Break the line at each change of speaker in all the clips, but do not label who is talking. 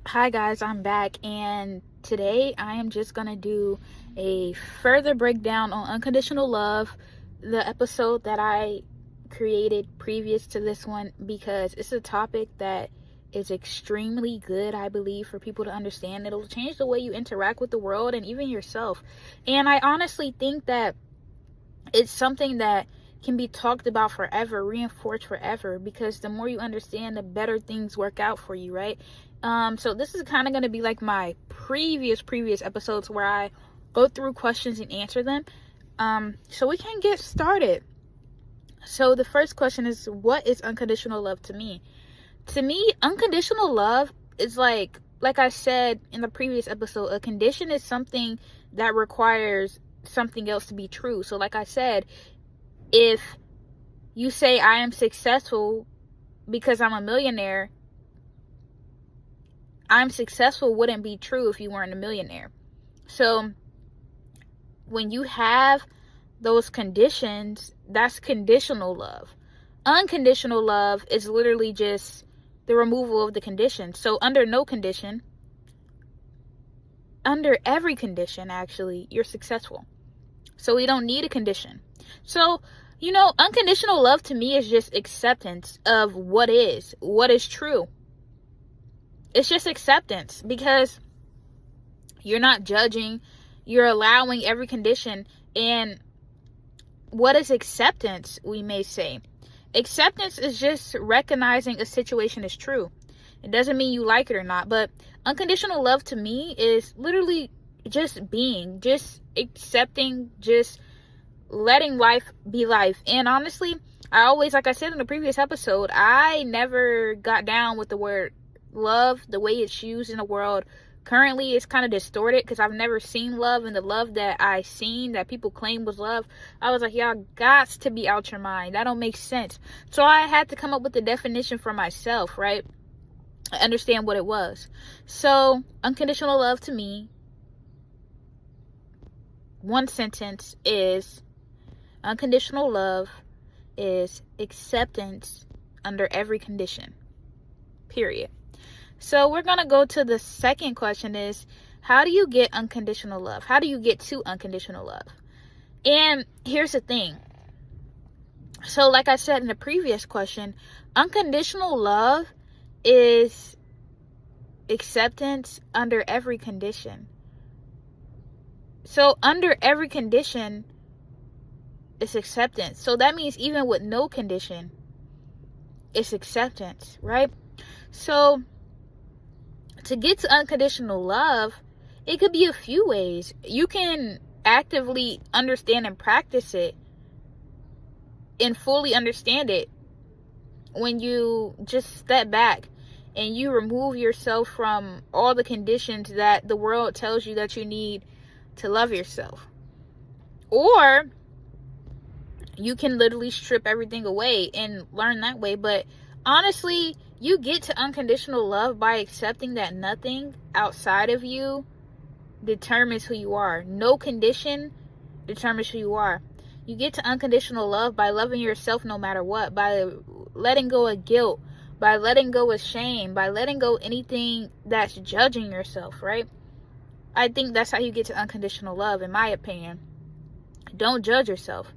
Hi guys, I'm back, and today I am just gonna do a further breakdown on unconditional love, the episode that I created previous to this one, because it's a topic that is extremely good, I believe, for people to understand. It'll change the way you interact with the world and even yourself. And I honestly think that it's something that can be talked about forever, reinforced forever, because the more you understand, the better things work out for you, right? So this is kind of going to be like my previous episodes where I go through questions and answer them. So we can get started. So the first question is, what is unconditional love to me? To me, unconditional love is like I said in the previous episode, a condition is something that requires something else to be true. So like I said, if you say I am successful because I'm a millionaire, I'm successful wouldn't be true if you weren't a millionaire. So when you have those conditions, that's conditional love. Unconditional love is literally just the removal of the condition. So under no condition, under every condition, actually, you're successful. So we don't need a condition. So, unconditional love to me is just acceptance of what is true. It's just acceptance, because you're not judging, you're allowing every condition. And what is acceptance, we may say? Acceptance is just recognizing a situation is true. It doesn't mean you like it or not, but unconditional love to me is literally just being, just accepting, just letting life be life. And honestly, I always, like I said in the previous episode, I never got down with the word love the way it's used in the world. Currently, it's kind of distorted because I've never seen love, and the love that I seen that people claim was love, I was like, y'all got to be out your mind. That don't make sense. So I had to come up with the definition for myself, right? I understand what it was. So unconditional love to me, one sentence is, unconditional love is acceptance under every condition, period. So we're going to go to the second question is, how do you get unconditional love? How do you get to unconditional love? And here's the thing. So like I said in the previous question, unconditional love is acceptance under every condition. So under every condition, it's acceptance. So that means even with no condition, it's acceptance, right? So to get to unconditional love, it could be a few ways. You can actively understand and practice it and fully understand it when you just step back and you remove yourself from all the conditions that the world tells you that you need to love yourself. Or you can literally strip everything away and learn that way. But honestly, you get to unconditional love by accepting that nothing outside of you determines who you are. No condition determines who you are. You get to unconditional love by loving yourself no matter what, by letting go of guilt, by letting go of shame, by letting go anything that's judging yourself, right? I think that's how you get to unconditional love, in my opinion. Don't judge yourself.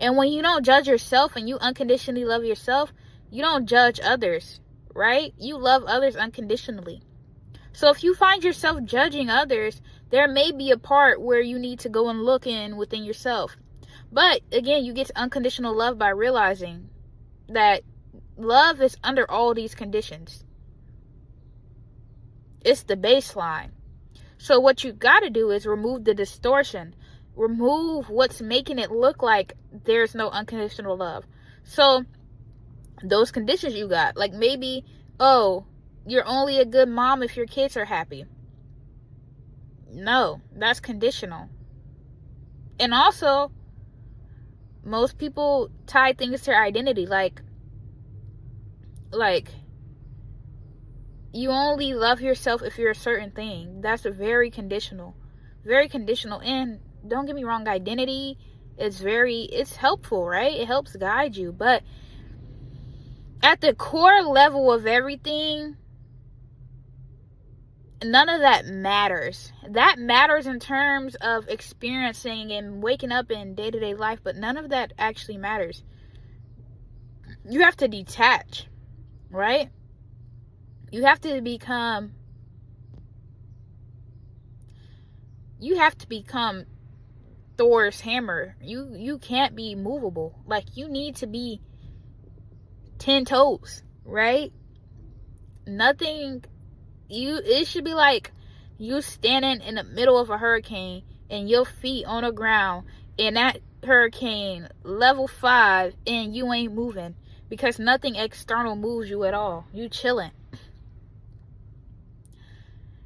And when you don't judge yourself and you unconditionally love yourself, you don't judge others, right? You love others unconditionally. So if you find yourself judging others, there may be a part where you need to go and look in within yourself. But again, you get to unconditional love by realizing that love is under all these conditions. It's the baseline. So what you got to do is remove the distortion. Remove what's making it look like there's no unconditional love. So those conditions you got, like maybe, oh, you're only a good mom if your kids are happy. No, that's conditional. And also, most people tie things to their identity, like you only love yourself if you're a certain thing. That's very conditional. Very conditional. And don't get me wrong, identity it's helpful, right? It helps guide you. But at the core level of everything, none of that matters. That matters in terms of experiencing and waking up in day-to-day life, but none of that actually matters. You have to detach, right? You have to become Thor's hammer. You can't be movable. Like, you need to be 10 toes, right? It should be like you standing in the middle of a hurricane and your feet on the ground, and that hurricane level 5, and you ain't moving because nothing external moves you at all. You chilling.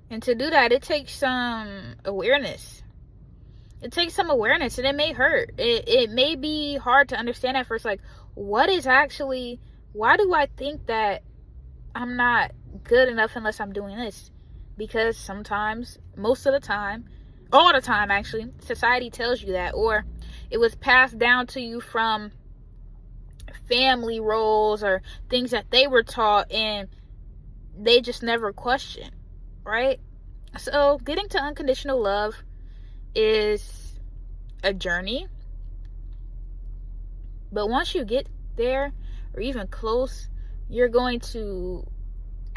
And to do that, it takes some awareness. It takes some awareness, and it may hurt. It may be hard to understand at first, like, why do I think that I'm not good enough unless I'm doing this? Because sometimes, most of the time, all the time actually, society tells you that, or it was passed down to you from family roles or things that they were taught, and they just never question, right? So getting to unconditional love is a journey, but once you get there, or even close, you're going to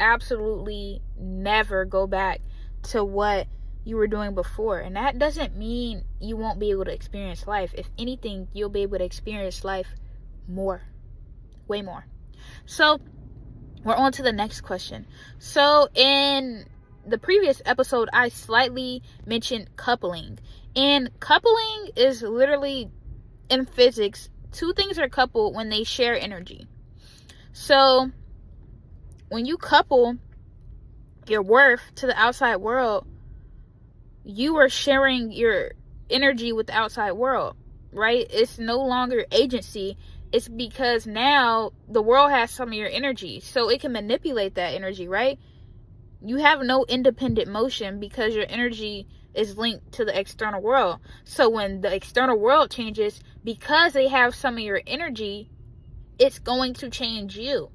absolutely never go back to what you were doing before. And that doesn't mean you won't be able to experience life. If anything, you'll be able to experience life more, way more. So we're on to the next question. So in the previous episode, I slightly mentioned coupling, and coupling is literally, in physics, two things are coupled when they share energy. So when you couple your worth to the outside world, you are sharing your energy with the outside world, right? It's no longer agency. It's because now the world has some of your energy, so it can manipulate that energy, right? You have no independent motion because your energy is linked to the external world. So when the external world changes, because they have some of your energy, it's going to change you.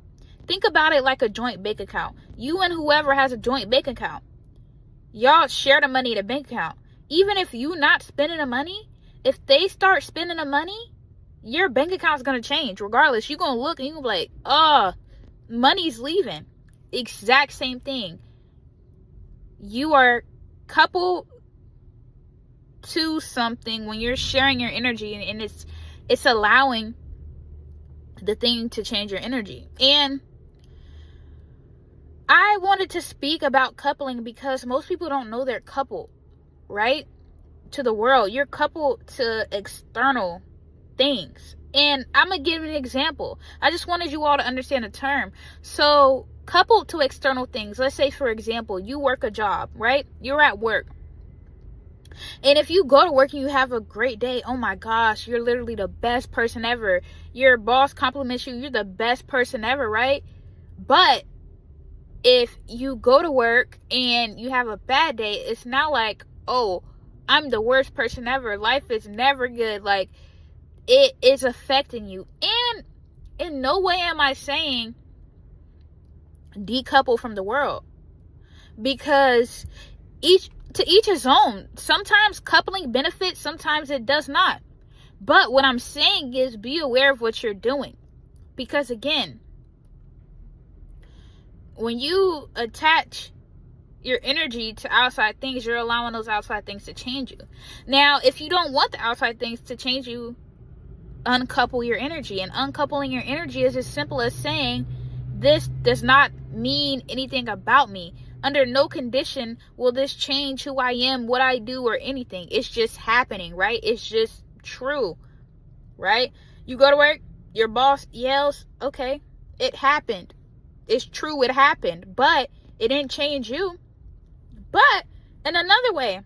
Think about it like a joint bank account. You and whoever has a joint bank account, y'all share the money in the bank account. Even if you not spending the money, if they start spending the money, your bank account's going to change regardless. You're going to look and you're going to be like, money's leaving. Exact same thing. You are coupled to something when you're sharing your energy, and it's allowing the thing to change your energy. And I wanted to speak about coupling because most people don't know they're coupled, right? To the world. You're coupled to external things. And I'm going to give an example. I just wanted you all to understand the term. So, coupled to external things. Let's say, for example, you work a job, right? You're at work. And if you go to work and you have a great day, oh my gosh, you're literally the best person ever. Your boss compliments you, you're the best person ever, right? But if you go to work and you have a bad day, it's not like, oh, I'm the worst person ever. Life is never good. Like, it is affecting you. And in no way am I saying decouple from the world, because to each his own. Sometimes coupling benefits, sometimes it does not. But what I'm saying is, be aware of what you're doing, because again, when you attach your energy to outside things, you're allowing those outside things to change you. Now, if you don't want the outside things to change you, uncouple your energy. And uncoupling your energy is as simple as saying, this does not mean anything about me. Under no condition will this change who I am, what I do, or anything. It's just happening, right? It's just true, right? You go to work, your boss yells, okay, it happened. It's true, it happened, but it didn't change you. But in another way,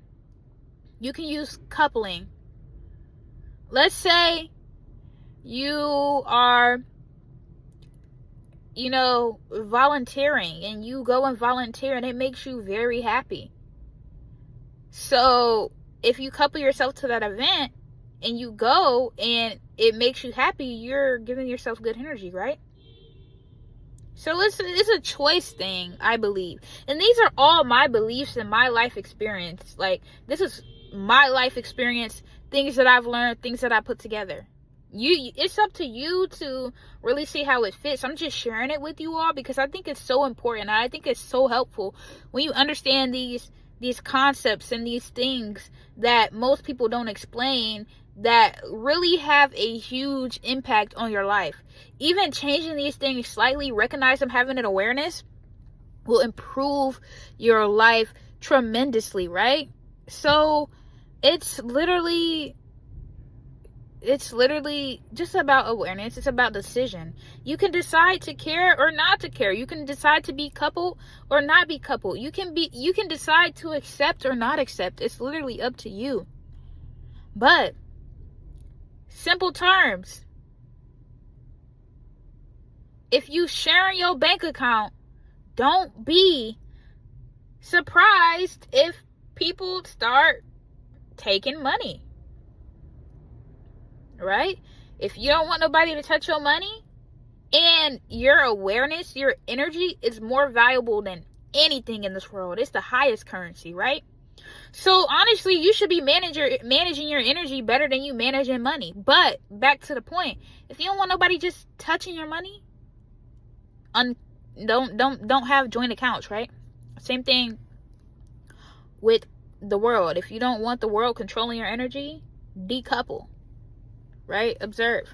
you can use coupling. Let's say you are, volunteering, and you go and volunteer and it makes you very happy. So if you couple yourself to that event and you go and it makes you happy, you're giving yourself good energy, right? So it's a choice thing, I believe. And these are all my beliefs and my life experience. Like, this is my life experience, things that I've learned, things that I put together. It's up to you to really see how it fits. I'm just sharing it with you all because I think it's so important. I think it's so helpful when you understand these concepts and these things that most people don't explain, that really have a huge impact on your life. Even changing these things slightly, recognize them, having an awareness, will improve your life tremendously, right? So it's literally just about awareness. It's about decision. You can decide to care or not to care. You can decide to be coupled or not be coupled. You can decide to accept or not accept. It's literally up to you. But simple terms, if you share your bank account, don't be surprised if people start taking money. Right? If you don't want nobody to touch your money, and your awareness, your energy is more valuable than anything in this world. It's the highest currency, right? So honestly, you should be managing your energy better than you managing money. But back to the point, if you don't want nobody just touching your money, don't have joint accounts, right? Same thing with the world. If you don't want the world controlling your energy, decouple. Right? Observe.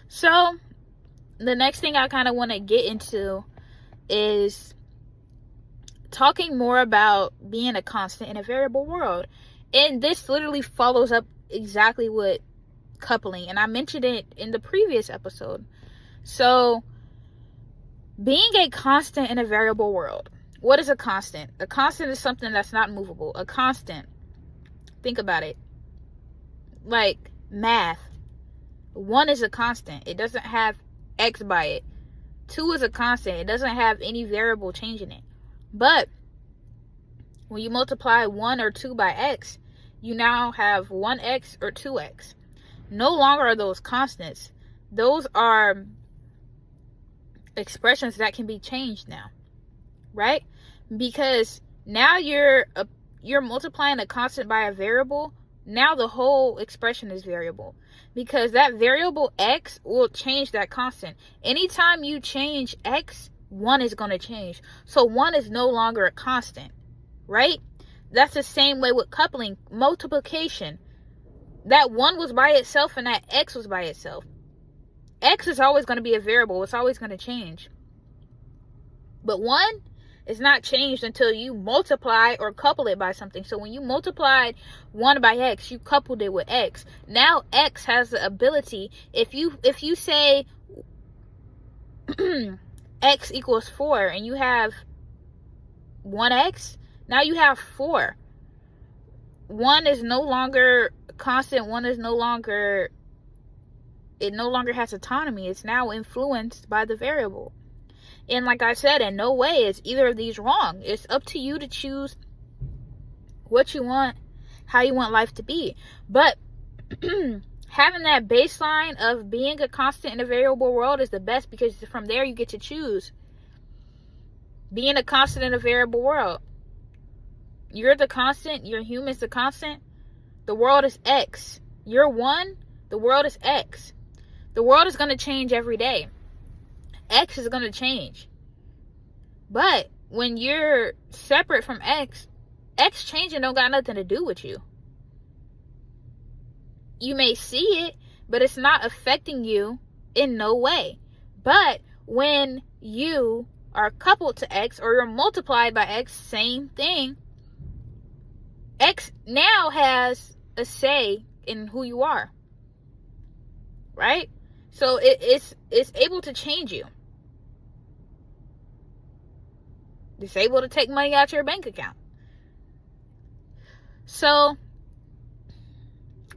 So the next thing I kind of want to get into is talking more about being a constant in a variable world. And this literally follows up exactly what coupling, and I mentioned it in the previous episode. So being a constant in a variable world. What is a constant? A constant is something that's not movable. A constant, think about it, like math. 1 is a constant. It doesn't have x by it. 2 is a constant. It doesn't have any variable changing it. But when you multiply 1 or 2 by x, you now have 1x or 2x. No longer are those constants. Those are expressions that can be changed now, right? Because now you're multiplying a constant by a variable. Now the whole expression is variable, because that variable x will change that constant. Anytime you change x, 1 is going to change. So 1 is no longer a constant, right? That's the same way with coupling, multiplication. That 1 was by itself and that x was by itself. X is always going to be a variable. It's always going to change. But 1 is not changed until you multiply or couple it by something. So when you multiplied 1 by x, you coupled it with x. Now x has the ability, if you say x equals 4 and you have 1x, now you have 4. 1 is no longer constant. 1 is no longer has autonomy. It's now influenced by the variable. And like I said, in no way is either of these wrong. It's up to you to choose what you want, how you want life to be. But having that baseline of being a constant in a variable world is the best, because from there you get to choose. Being a constant in a variable world. You're the constant. Your human's the constant. The world is X. You're 1. The world is X. The world is going to change every day. X is going to change. But when you're separate from X changing don't got nothing to do with you. You may see it, but it's not affecting you in no way. But when you are coupled to X, or you're multiplied by X, same thing. X now has a say in who you are. Right? So it's able to change you. It's able to take money out your bank account. So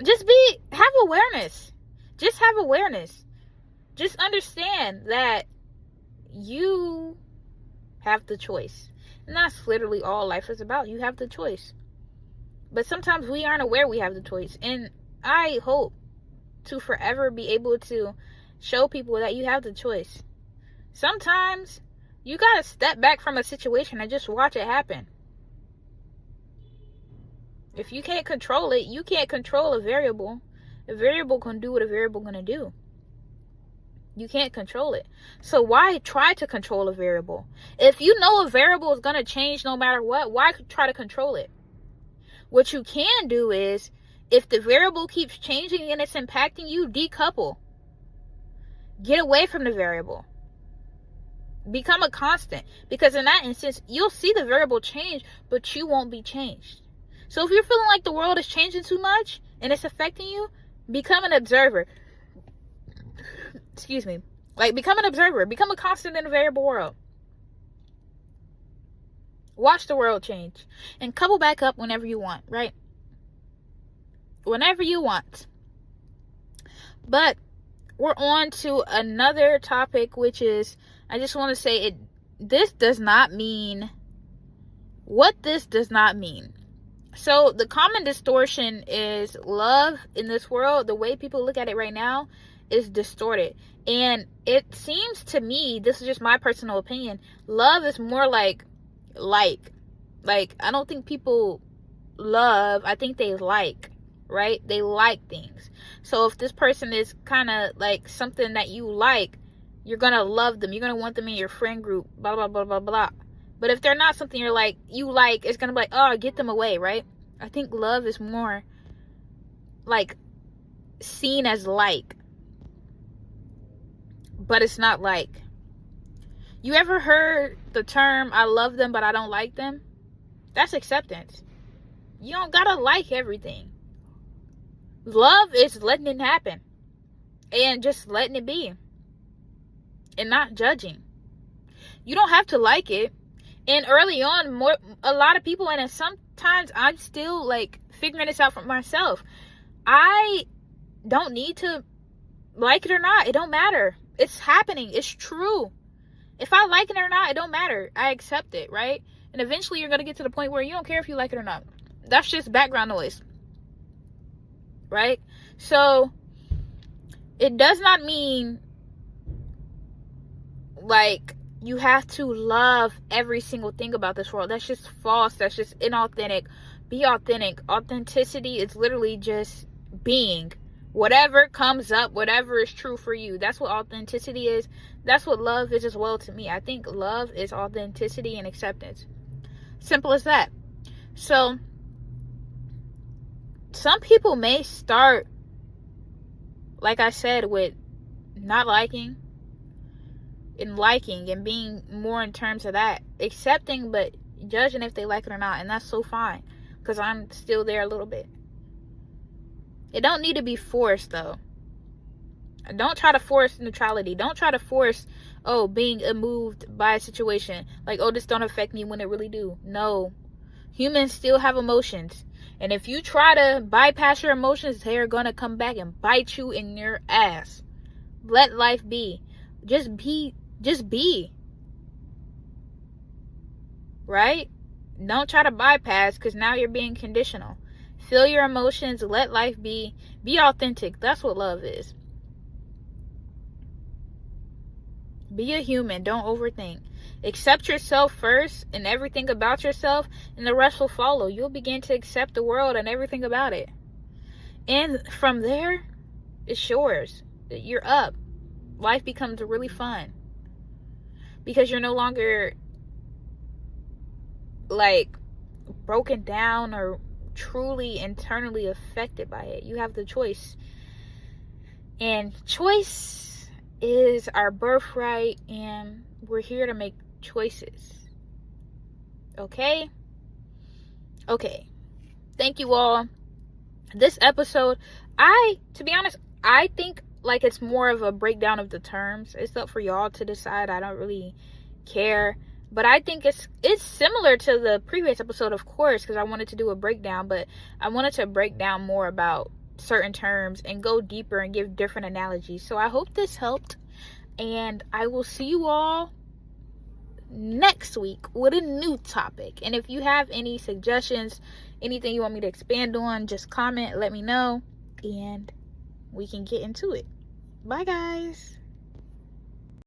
just have awareness. Just have awareness. Just understand that you have the choice. And that's literally all life is about. You have the choice. But sometimes we aren't aware we have the choice. And I hope to forever be able to show people that you have the choice. Sometimes You gotta step back from a situation and just watch it happen. If you can't control it, you can't control a variable. A variable can do what a variable gonna do. You can't control it. So why try to control a variable? If you know a variable is gonna change no matter what, why try to control it? What you can do is, if the variable keeps changing and it's impacting you, decouple. Get away from the variable. Become a constant. Because in that instance, you'll see the variable change, but you won't be changed. So if you're feeling like the world is changing too much and it's affecting you, become an observer. Excuse me. Like, become an observer. Become a constant in a variable world. Watch the world change. And couple back up whenever you want, right? Whenever you want. But we're on to another topic, which is, I just want to say this does not mean what this does not mean. So the common distortion is love in this world. The way people look at it right now is distorted. And it seems to me, this is just my personal opinion, love is more like, I don't think people love, I think they like, right? They like things. So if this person is kind of like something that you like, you're going to love them. You're going to want them in your friend group, blah, blah, blah, blah, blah. But if they're not something you like, it's going to be like, oh, get them away, right? I think love is more like seen as like, but it's not like. You ever heard the term, I love them, but I don't like them? That's acceptance. You don't gotta like everything. Love is letting it happen and just letting it be and not judging. You don't have to like it. And early on, a lot of people, and sometimes I'm still like figuring this out for myself. I don't need to like it or not. It don't matter. It's happening. It's true. If I like it or not, it don't matter. I accept it, right? And eventually you're going to get to the point where you don't care if you like it or not. That's just background noise. Right? So, it does not mean like you have to love every single thing about this world. That's just false. That's just inauthentic. Be authentic. Authenticity is literally just being. Whatever comes up, whatever is true for you. That's what authenticity is. That's what love is as well to me. I think love is authenticity and acceptance. Simple as that. So, some people may start, like I said, with not liking and liking and being more in terms of that. Accepting, but judging if they like it or not. And that's so fine. Because I'm still there a little bit. It don't need to be forced, though. Don't try to force neutrality. Don't try to force, being moved by a situation. Like, this don't affect me when it really do. No. Humans still have emotions. And if you try to bypass your emotions, they're going to come back and bite you in your ass. Let life be. Just be. Just be. Right? Don't try to bypass, because now you're being conditional. Feel your emotions. Let life be. Be authentic. That's what love is. Be a human. Don't overthink. Accept yourself first and everything about yourself, and the rest will follow. You'll begin to accept the world and everything about it. And from there, it's yours. You're up. Life becomes really fun. Because you're no longer like broken down or truly internally affected by it. You have the choice. And choice is our birthright, and we're here to make choices. Okay? Okay. Thank you all. This episode, to be honest, I think like it's more of a breakdown of the terms. It's up for y'all to decide. I don't really care. But I think it's similar to the previous episode, of course, because I wanted to do a breakdown. But I wanted to break down more about certain terms and go deeper and give different analogies. So I hope this helped. And I will see you all next week with a new topic. And if you have any suggestions, anything you want me to expand on, just comment, let me know, and we can get into it. Bye, guys.